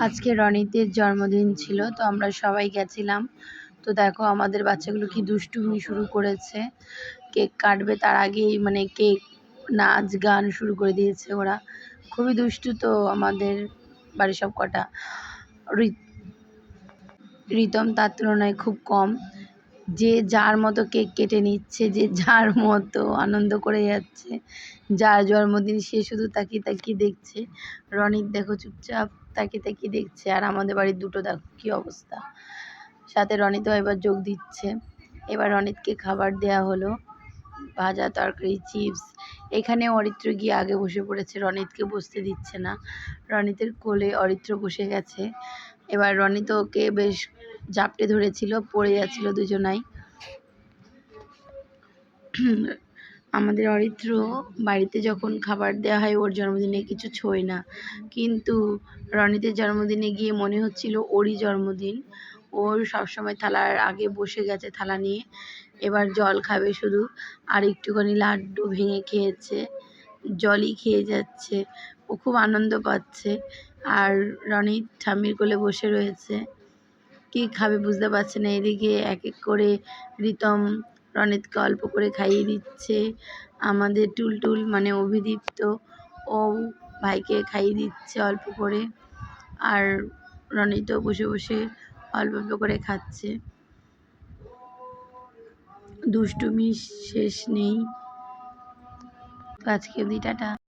আজকে রনিতের জন্মদিন ছিল, তো আমরা সবাই গেছিলাম। তো দেখো আমাদের বাচ্চাগুলো কি দুষ্টুমি শুরু করেছে। কেক কাটবে তার আগেই কেক নাচ গান শুরু করে দিয়েছে ওরা। খুবই দুষ্টু তো আমাদের বাড়ির সব কটা। রিতম তার তুলনায় খুব কম, যে যার মতো কেক কেটে নিচ্ছে, যে যার মতো আনন্দ করে যাচ্ছে। যার জন্মদিন সে শুধু তাকিয়ে তাকিয়ে দেখছে। রনিত দেখো চুপচাপ তাকিয়ে তাকিয়ে দেখছে, আর আমাদের বাড়ির দুটো দেখো কী অবস্থা। সাথে রনিতও এবার যোগ দিচ্ছে। এবার রনিতকে খাবার দেয়া হলো, ভাজা তরকারি চিপস। এখানে অরিত্র গিয়ে আগে বসে পড়েছে, রনিতকে বসতে দিচ্ছে না। রনিতের কোলে অরিত্র বসে গেছে। এবার রনিত ওকে বেশ জাপটে ধরেছিল, পড়ে যাচ্ছিল দুজনাই। আমাদের অরিত্র বাড়িতে যখন খাবার দেওয়া হয় ওর জন্মদিনে কিছু ছোঁয় না, কিন্তু রনিতের জন্মদিনে গিয়ে মনে হচ্ছিল ওরই জন্মদিন। ওর সবসময় থালার আগে বসে গেছে থালা নিয়ে, এবার জল খাবে শুধু। আর একটুখানি লাড্ডু ভেঙে খেয়েছে, জলই খেয়ে যাচ্ছে। ও খুব আনন্দ পাচ্ছে। আর রনিত ঠাম্মির কোলে বসে রয়েছে, কি খাবে বুঝতে পারছে না। এদিকে এক এক করে রিতম রনিতকে অল্প করে খাইয়ে দিচ্ছে। আমাদের টুলটুল অভিদীপ্ত, ও ভাইকে খাইয়ে দিচ্ছে অল্প করে। আর রনিতও বসে বসে অল্প অল্প করে খাচ্ছে। দুষ্টুমি শেষ নেই। তো আজকে অবধি টাটা।